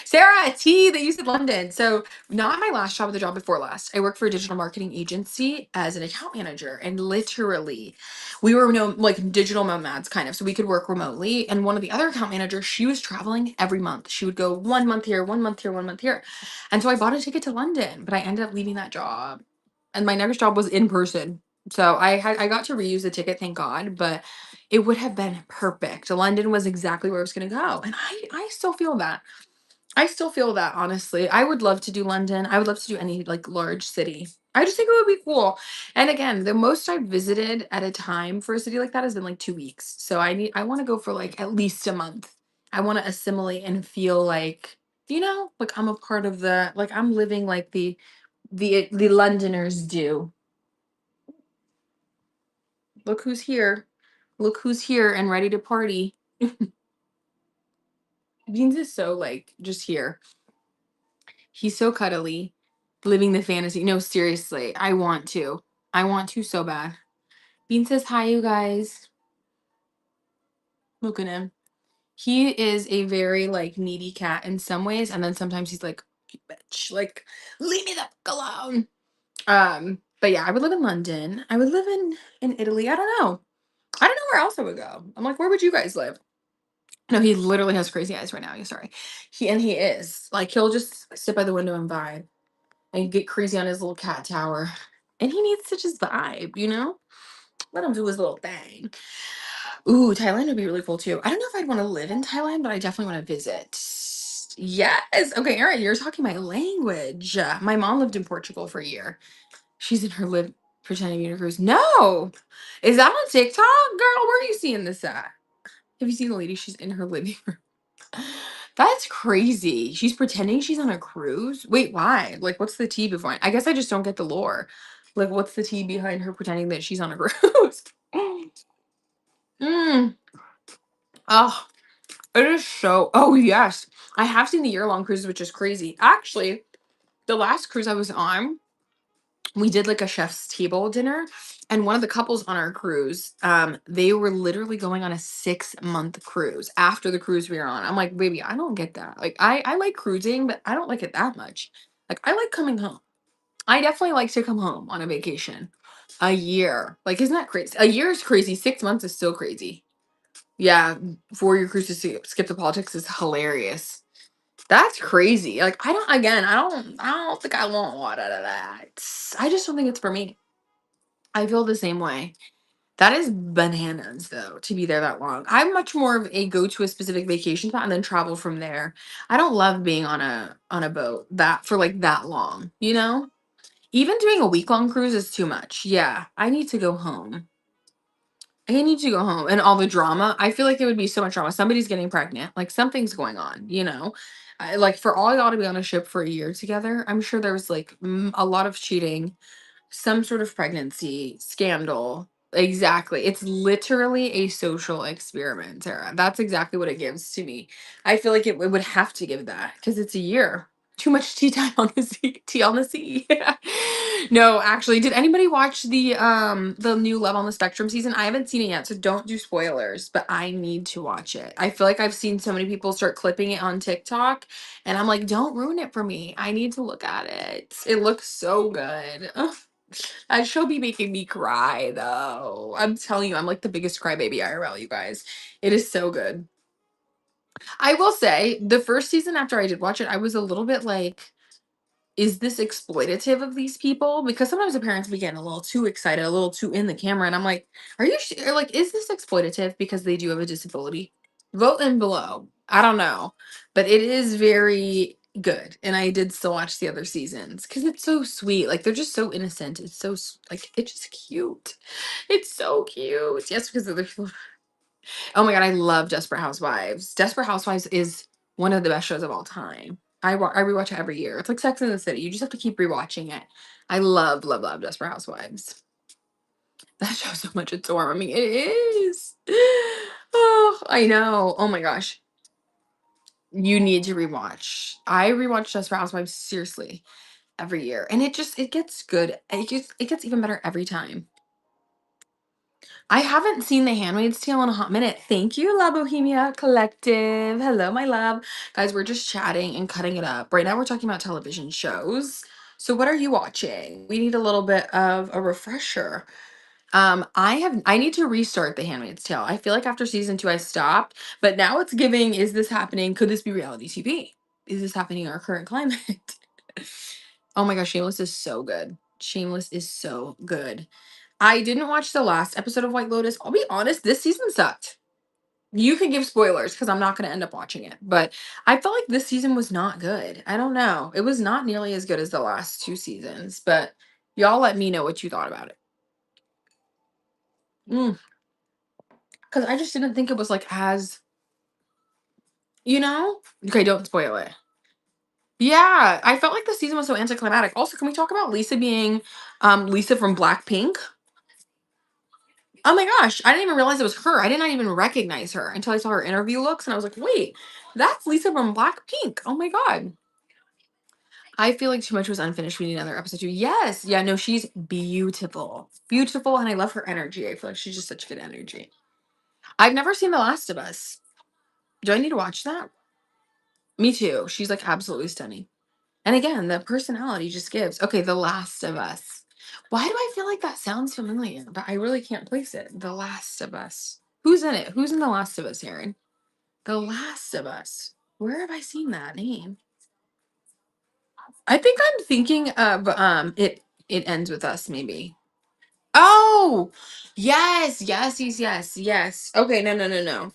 S1: Sarah T, that you said London. So not my last job, but the job before last. I worked for a digital marketing agency as an account manager, and literally, we were no like digital nomads kind of, so we could work remotely. And one of the other account managers, she was traveling every month. She would go 1 month here, 1 month here, 1 month here, and so I bought a ticket to London, but I ended up leaving that job, and my next job was in person. So I got to reuse the ticket, thank God, but it would have been perfect. London was exactly where I was going to go, and I still feel that. I still feel that honestly. I would love to do London. I would love to do any like large city. I just think it would be cool. And again, the most I've visited at a time for a city like that has been like 2 weeks. So I want to go for like at least a month. I want to assimilate and feel like, like I'm a part of like I'm living like the Londoners do. Look who's here. Look who's here and ready to party. Beans is so like just here. He's so cuddly, living the fantasy. No, seriously, I want to. I want to so bad. Bean says hi, you guys. Look at him. He is a very like needy cat in some ways, and then sometimes he's like, "You bitch, like, leave me the fuck alone." But yeah, I would live in London. I would live in Italy. I don't know. I don't know where else I would go. I'm like, where would you guys live? No, he literally has crazy eyes right now. Yeah, sorry. He is like he'll just sit by the window and vibe and get crazy on his little cat tower. And he needs to just vibe, you know? Let him do his little thing. Ooh, Thailand would be really cool too. I don't know if I'd want to live in Thailand, but I definitely want to visit. Yes. Okay, Erin, you're talking my language. My mom lived in Portugal for a year. She's in her live pretending to be in a cruise. No. Is that on TikTok? Girl, where are you seeing this at? Have you seen the lady? She's in her living room. That's crazy. She's pretending she's on a cruise. Wait, why? Like, what's the tea behind? I guess I just don't get the lore. Like, what's the tea behind her pretending that she's on a cruise? mm. Oh, it is so. Oh yes, I have seen the year-long cruises, which is crazy. Actually, the last cruise I was on, we did like a chef's table dinner, and one of the couples on our cruise, they were literally going on a 6-month cruise after the cruise we were on. I'm like, baby, I don't get that. Like, I like cruising, but I don't like it that much. Like, I like coming home. I definitely like to come home on a vacation. A year, like, isn't that crazy? A year is crazy. 6 months is still crazy. Yeah, 4-year cruise to skip the politics is hilarious. That's crazy. Like, I don't think I want one out of that. I just don't think it's for me. I feel the same way. That is bananas though, to be there that long. I'm much more of a go to a specific vacation spot and then travel from there. I don't love being on a boat that for like that long, you know? Even doing a week-long cruise is too much. Yeah, I need to go home. I need to go home and all the drama. I feel like it would be so much drama. Somebody's getting pregnant. Like something's going on, you know? Like for all y'all to be on a ship for a year together, I'm sure there was like a lot of cheating, some sort of pregnancy scandal. Exactly. It's literally a social experiment, Tara. That's exactly what it gives to me. I feel like it would have to give that because it's a year. Too much tea time on the sea. Tea on the sea. No, actually, did anybody watch the new Love on the Spectrum season? I haven't seen it yet, so don't do spoilers, but I need to watch it. I feel like I've seen so many people start clipping it on TikTok, and I'm like, don't ruin it for me. I need to look at it. It looks so good. That show be making me cry though. I'm telling you, I'm like the biggest crybaby IRL, you guys. It is so good. I will say, the first season after I did watch it, I was a little bit like, is this exploitative of these people? Because sometimes the parents be getting a little too excited, a little too in the camera, and I'm like, are you sure? Like, is this exploitative because they do have a disability? Vote in below. I don't know, but it is very good, and I did still watch the other seasons because it's so sweet. Like they're just so innocent. It's so like it's just cute. It's so cute. Yes, because other people. Oh my god, I love Desperate Housewives. Desperate Housewives is one of the best shows of all time. I rewatch it every year. It's like Sex in the City. You just have to keep rewatching it. I love Desperate Housewives. That show so much. It's warm. I mean, it is. Oh, I know. Oh my gosh. You need to rewatch. I rewatch Desperate Housewives seriously every year, and it gets good. It gets even better every time. I haven't seen The Handmaid's Tale in a hot minute. Thank you, La Bohemia Collective. Hello, my love. Guys, we're just chatting and cutting it up. Right now, we're talking about television shows. So, what are you watching? We need a little bit of a refresher. I need to restart The Handmaid's Tale. I feel like after season 2, I stopped, but now it's giving, is this happening? Could this be reality TV? Is this happening in our current climate? Oh my gosh, Shameless is so good. Shameless is so good. I didn't watch the last episode of White Lotus. I'll be honest, this season sucked. You can give spoilers because I'm not going to end up watching it. But I felt like this season was not good. I don't know. It was not nearly as good as the last 2 seasons. But y'all let me know what you thought about it. Because I just didn't think it was like as, you know? Okay, don't spoil it. Yeah, I felt like the season was so anticlimactic. Also, can we talk about Lisa being Lisa from Blackpink? Oh my gosh, I didn't even realize it was her. I did not even recognize her until I saw her interview looks, and I was like, wait, That's Lisa from Blackpink. Oh my god. I feel like too much was unfinished. We need another episode too. Yes. Yeah, no, she's beautiful. Beautiful, and I love her energy. I feel like she's just such good energy. I've never seen The Last of Us. Do I need to watch that? Me too. She's like absolutely stunning. And again, the personality just gives. Okay, The Last of Us. Why do I feel like that sounds familiar? But I really can't place it. The Last of Us. Who's in it? Who's in The Last of Us, Aaron? The Last of Us. Where have I seen that name? I think I'm thinking of it ends with us, maybe. Oh, yes, yes, yes, yes, yes. Okay, no, no, no, no.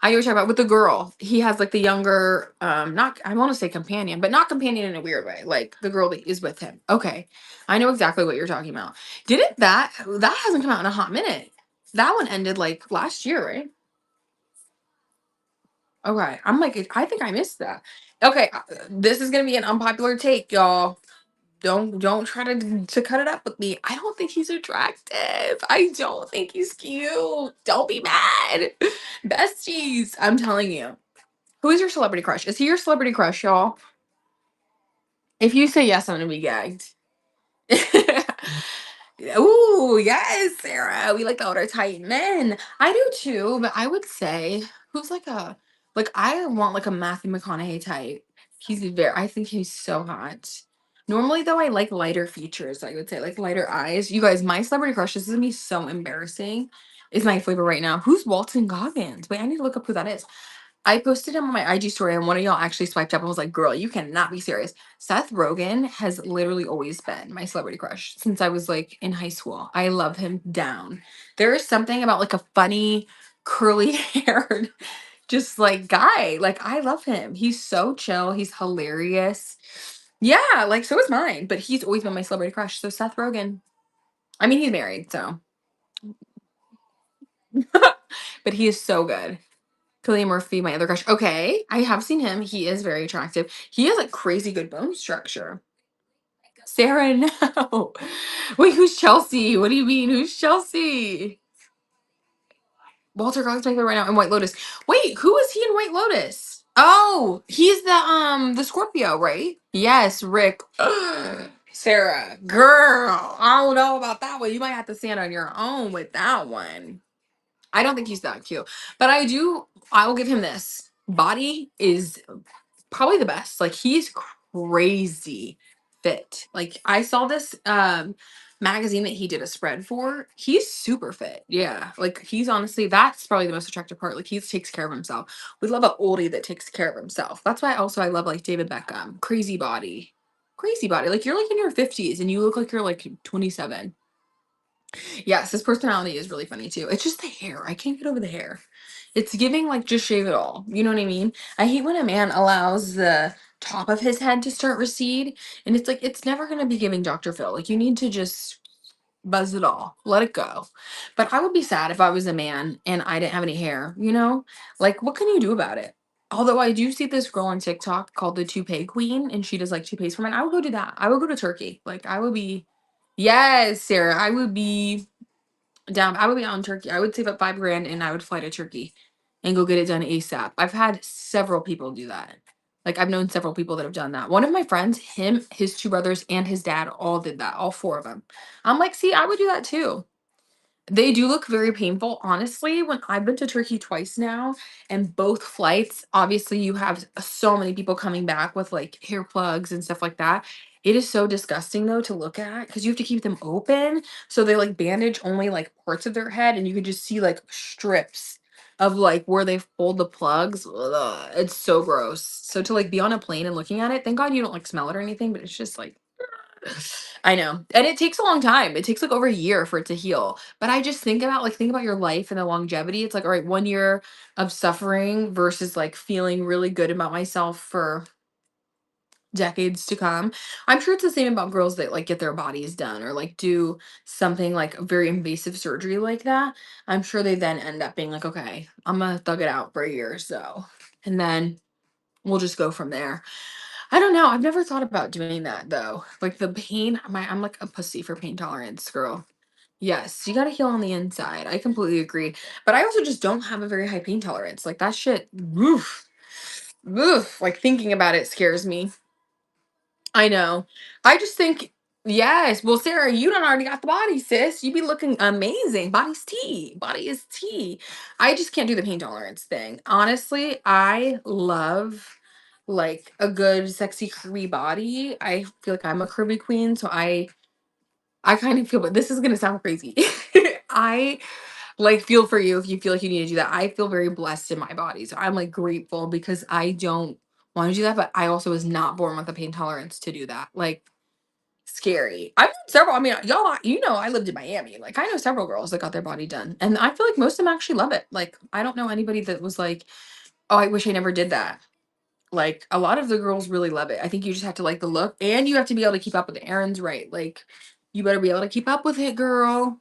S1: I know what you're talking about with the girl. He has like the younger, not I want to say companion, but not companion in a weird way. Like the girl that is with him. Okay, I know exactly what you're talking about. Didn't that hasn't come out in a hot minute? That one ended like last year, right? Okay, I'm like I think I missed that. Okay, this is gonna be an unpopular take, y'all. Don't try to cut it up with me. I don't think he's attractive. I don't think he's cute. Don't be mad. Besties, I'm telling you. Who is your celebrity crush? Is he your celebrity crush, y'all? If you say yes, I'm gonna be gagged. Ooh, yes, Sarah. We like the older tight men. I do too, but I would say who's like I want like a Matthew McConaughey type. I think he's so hot. Normally though, I like lighter features, I would say, like lighter eyes. You guys, my celebrity crush, this is gonna be so embarrassing. Is my flavor right now. Who's Walton Goggins? Wait, I need to look up who that is. I posted him on my IG story, and one of y'all actually swiped up and was like, "Girl, you cannot be serious." Seth Rogen has literally always been my celebrity crush since I was like in high school. I love him down. There is something about like a funny, curly haired, just like guy. Like I love him. He's so chill. He's hilarious. Yeah, like so is mine. But he's always been my celebrity crush. So Seth Rogen. I mean, he's married, so but he is so good. Cillian Murphy, my other crush. Okay, I have seen him. He is very attractive. He has like crazy good bone structure. Sarah, no. Wait, who's Chelsea? What do you mean? Who's Chelsea? Walter Goggins my favorite right now in White Lotus. Wait, who is he in White Lotus? Oh, he's the Scorpio, right? Yes, Rick. Sarah, girl, I don't know about that one. You might have to stand on your own with that one. I don't think he's that cute, but I will give him this. Body is probably the best. Like he's crazy fit. Like I saw this magazine that he did a spread for. He's super fit. Yeah. Like he's honestly that's probably the most attractive part. Like he takes care of himself. We love an oldie that takes care of himself. That's why also I love like David Beckham. Crazy body. Crazy body. Like you're like in your 50s and you look like you're like 27. Yes, his personality is really funny too. It's just the hair. I can't get over the hair. It's giving like just shave it all. You know what I mean? I hate when a man allows the top of his head to start recede, and it's like it's never gonna be giving Dr. Phil. Like you need to just buzz it all, let it go. But I would be sad if I was a man and I didn't have any hair. You know, like what can you do about it? Although I do see this girl on TikTok called the Toupee Queen, and she does like toupees for men. I would go do that. I would go to Turkey. Like I would be. Yes, Sarah. I would be down. I would be out in Turkey. I would save up 5 grand and I would fly to Turkey and go get it done ASAP. I've had several people do that. Like I've known several people that have done that. One of my friends, him, his two brothers, and his dad all did that. All four of them. I'm like, see, I would do that too. They do look very painful. Honestly, when I've been to Turkey twice now, and both flights, obviously you have so many people coming back with like hair plugs and stuff like that. It is so disgusting though to look at because you have to keep them open. So they like bandage only like parts of their head, and you can just see like strips of like where they fold the plugs. Ugh, it's so gross. So to like be on a plane and looking at it, thank God you don't like smell it or anything, but it's just like I know. And it takes a long time. It takes like over a year for it to heal. But I just think about your life and the longevity. It's like, all right, 1 year of suffering versus like feeling really good about myself for decades to come. I'm sure it's the same about girls that like get their bodies done or like do something like very invasive surgery like that. I'm sure they then end up being like, okay, I'm gonna thug it out for a year or so. And then we'll just go from there. I don't know. I've never thought about doing that though. Like the pain, I'm like a pussy for pain tolerance, girl. Yes, you gotta heal on the inside. I completely agree. But I also just don't have a very high pain tolerance. Like that shit, woof. Oof, like thinking about it scares me. I know. I just think, yes. Well, Sarah, you done already got the body, sis. You be looking amazing. Body's tea. Body is tea. I just can't do the pain tolerance thing. Honestly, I love like a good, sexy, curvy body. I feel like I'm a curvy queen, so I kind of feel, but this is gonna sound crazy. I like feel for you if you feel like you need to do that. I feel very blessed in my body. So I'm like grateful because I don't want to do that, but I also was not born with a pain tolerance to do that. Like scary. I've known several, I mean, y'all, you know, I lived in Miami. Like I know several girls that got their body done. And I feel like most of them actually love it. Like I don't know anybody that was like, oh, I wish I never did that. Like a lot of the girls really love it. I think you just have to like the look and you have to be able to keep up with the errands right. Like you better be able to keep up with it, girl.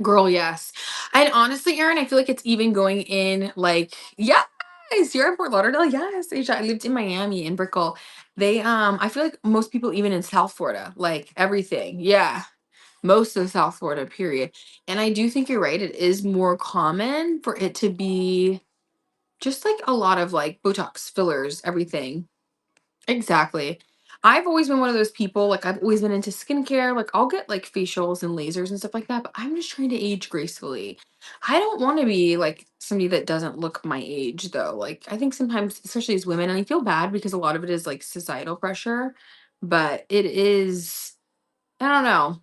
S1: Girl, yes. And honestly, Erin, I feel like it's even going in like, yes, you're in Fort Lauderdale. Yes. Asia. I lived in Miami in Brickell. They I feel like most people even in South Florida, like everything. Yeah. Most of South Florida, period. And I do think you're right. It is more common for it to be just like a lot of like Botox fillers, everything. Exactly. I've always been one of those people, like I've always been into skincare. Like I'll get like facials and lasers and stuff like that, but I'm just trying to age gracefully. I don't want to be like somebody that doesn't look my age though. Like I think sometimes, especially as women, and I feel bad because a lot of it is like societal pressure, but it is, I don't know.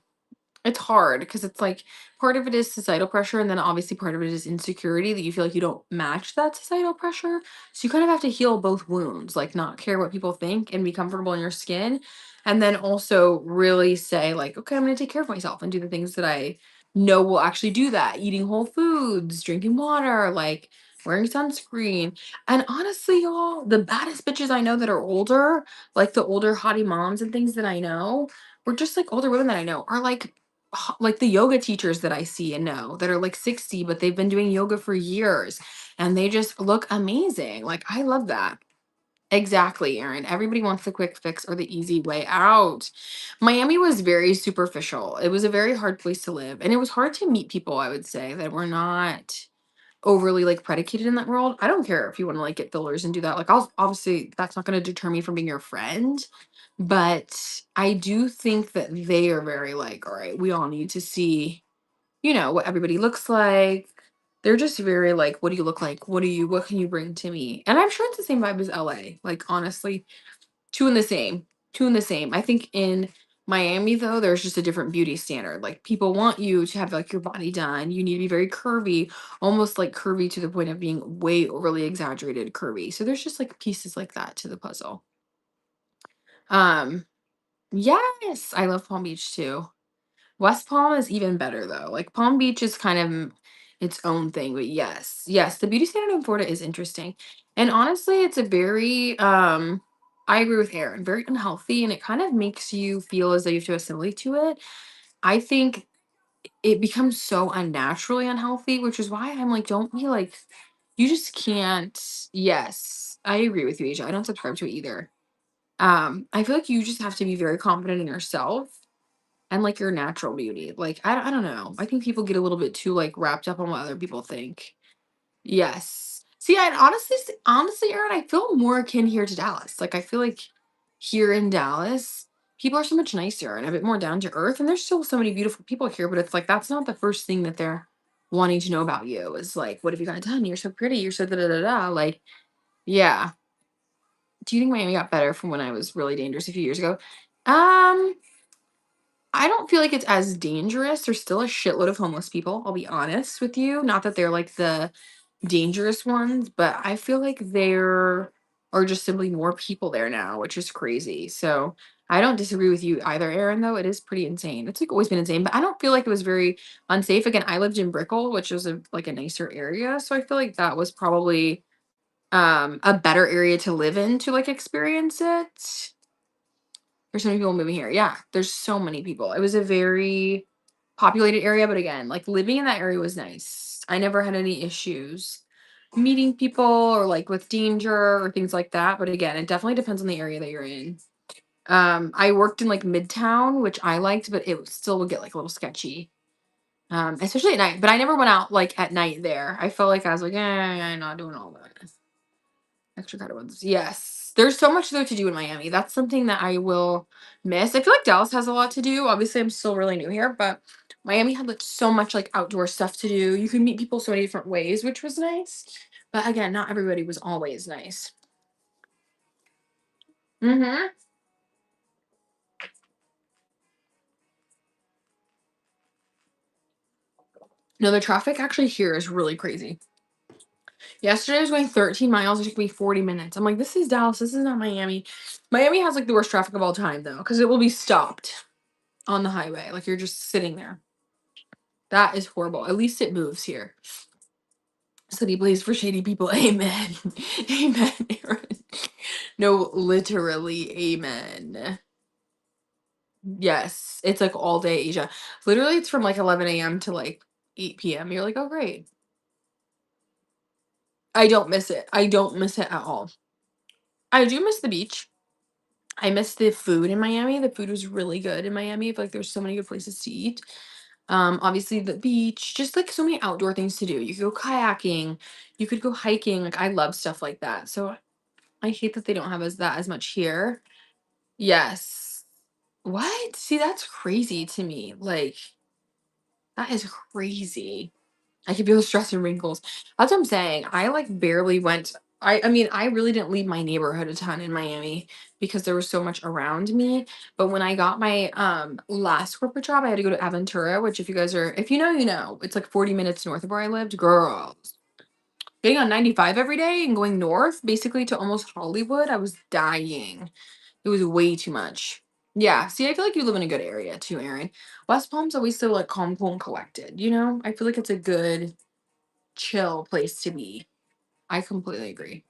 S1: It's hard because it's like part of it is societal pressure, and then obviously part of it is insecurity that you feel like you don't match that societal pressure. So you kind of have to heal both wounds, like not care what people think and be comfortable in your skin. And then also really say, like, okay, I'm going to take care of myself and do the things that I know will actually do that. Eating whole foods, drinking water, like wearing sunscreen. And honestly, y'all, the baddest bitches I know that are older, like the older hottie moms and things that I know, or just like older women that I know, are like the yoga teachers that I see and know that are like 60, but they've been doing yoga for years and they just look amazing. Like, I love that. Exactly, Erin. Everybody wants the quick fix or the easy way out. Miami was very superficial. It was a very hard place to live. And it was hard to meet people, I would say, that were not overly like predicated in that world. I don't care if you want to like get fillers and do that. Like I'll obviously that's not going to deter me from being your friend, but I do think that they are very like, all right, we all need to see, what everybody looks like. They're just very like, what do you look like? What can you bring to me? And I'm sure it's the same vibe as LA. Like honestly, two in the same. Two in the same. I think in Miami though, there's just a different beauty standard. Like people want you to have like your body done. You need to be very curvy, almost like curvy to the point of being way overly exaggerated curvy. So there's just like pieces like that to the puzzle. Um, yes, I love Palm Beach too. West Palm is even better though. Like Palm Beach is kind of its own thing, but yes, yes, the beauty standard in Florida is interesting. And honestly, it's a very I agree with Aaron, very unhealthy and it kind of makes you feel as though you have to assimilate to it. I think it becomes so unnaturally unhealthy, which is why I'm like, don't be like you just can't. Yes, I agree with you, Asia. I don't subscribe to it either. I feel like you just have to be very confident in yourself and like your natural beauty. Like I don't know. I think people get a little bit too like wrapped up on what other people think. Yes. See, I honestly, Aaron, I feel more akin here to Dallas. Like I feel like here in Dallas, people are so much nicer and a bit more down to earth. And there's still so many beautiful people here, but it's like that's not the first thing that they're wanting to know about you. Is like, what have you got done? You're so pretty. You're so da da da da. Like, yeah. Do you think Miami got better from when I was really dangerous a few years ago? Um, I don't feel like it's as dangerous. There's still a shitload of homeless people, I'll be honest with you. Not that they're like the dangerous ones, but I feel like there are just simply more people there now, which is crazy. So I don't disagree with you either, Aaron, though. It is pretty insane. It's like always been insane, but I don't feel like it was very unsafe. Again, I lived in Brickell, which was like a nicer area. So I feel like that was probably a better area to live in to like experience it. There's so many people moving here. Yeah, there's so many people. It was a very populated area, but again, like living in that area was nice. I never had any issues meeting people or like with danger or things like that. But again, it definitely depends on the area that you're in. I worked in like Midtown, which I liked, but it still would get like a little sketchy. Especially at night. But I never went out like at night there. I felt like I was like, I'm not doing all that. Extra credit ones. Yes. There's so much though to do in Miami. That's something that I will miss. I feel like Dallas has a lot to do. Obviously, I'm still really new here, but Miami had like so much like outdoor stuff to do. You could meet people so many different ways, which was nice. But again, not everybody was always nice. Mm-hmm. No, the traffic actually here is really crazy. Yesterday I was going 13 miles. It took me 40 minutes. I'm like, this is Dallas. This is not Miami. Miami has like the worst traffic of all time though, because it will be stopped on the highway. Like you're just sitting there. That is horrible. At least it moves here. City plays for shady people. Amen. Amen, Aaron. No, literally, amen. Yes. It's like all day Asia. Literally, it's from like 11 a.m. to like 8 p.m. You're like, oh, great. I don't miss it. I don't miss it at all. I do miss the beach. I miss the food in Miami. The food was really good in Miami. I feel like there's so many good places to eat. Obviously the beach, just like so many outdoor things to do. You could go kayaking, you could go hiking. Like I love stuff like that. So I hate that they don't have as much here. Yes. What? See, that's crazy to me. Like that is crazy. I can feel the stress and wrinkles. That's what I'm saying. I like barely went. I mean, I really didn't leave my neighborhood a ton in Miami because there was so much around me. But when I got my last corporate job, I had to go to Aventura, which if you guys are if you know, you know. It's like 40 minutes north of where I lived. Girls. Getting on 95 every day and going north, basically to almost Hollywood, I was dying. It was way too much. Yeah. See, I feel like you live in a good area too, Erin. West Palm's always so like calm, cool, and collected. You know, I feel like it's a good chill place to be. I completely agree.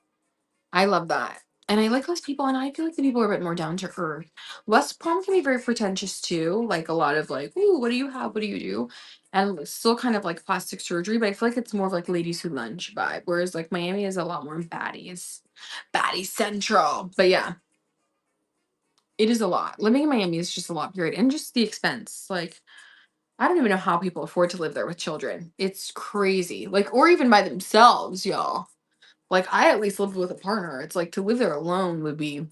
S1: I love that. And I like less people, and I feel like the people are a bit more down to earth. West Palm can be very pretentious too, like a lot of like, ooh, what do you have? What do you do? And it's still kind of like plastic surgery, but I feel like it's more of like ladies who lunch vibe. Whereas like Miami is a lot more baddies, baddie central. But yeah, it is a lot. Living in Miami is just a lot, period. And just the expense. Like, I don't even know how people afford to live there with children. It's crazy. Like, or even by themselves, y'all. Like, I at least lived with a partner. It's like to live there alone would be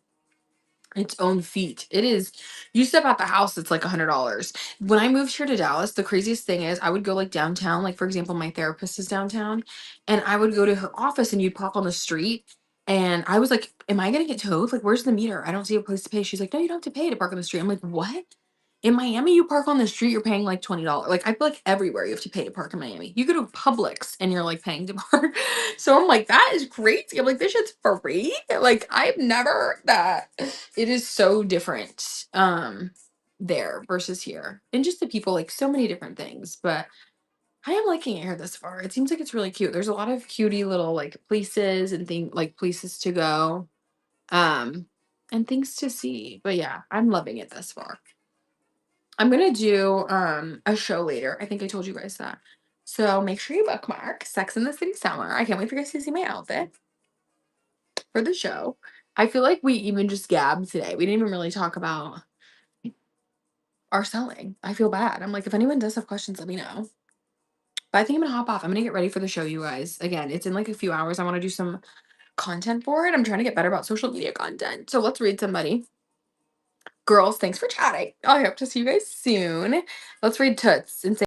S1: its own feat. It is. You step out the house, it's like $100. When I moved here to Dallas, the craziest thing is I would go like downtown. Like, for example, my therapist is downtown, and I would go to her office and you'd park on the street. And I was like, am I gonna get towed? Like, where's the meter? I don't see a place to pay. She's like, no, you don't have to pay to park on the street. I'm like, what? In Miami, you park on the street, you're paying like $20. Like I feel like everywhere you have to pay to park in Miami. You go to Publix and you're like paying to park. So I'm like, that is crazy. I'm like, this shit's free. Like I've never heard that. It is so different there versus here. And just the people, like so many different things. But I am liking it here this far. It seems like it's really cute. There's a lot of cutie little like places and things like places to go. Um and things to see. But yeah, I'm loving it thus far. I'm gonna do a show later. I think I told you guys that. So make sure you bookmark Sex in the City Summer. I can't wait for you guys to see my outfit for the show. I feel like we even just gabbed today. We didn't even really talk about our selling. I feel bad. I'm like, if anyone does have questions, let me know. But I think I'm gonna hop off. I'm gonna get ready for the show, you guys. Again, it's in like a few hours. I want to do some content for it. I'm trying to get better about social media content. So let's read somebody. Girls, thanks for chatting. I hope to see you guys soon. Let's read Toots and say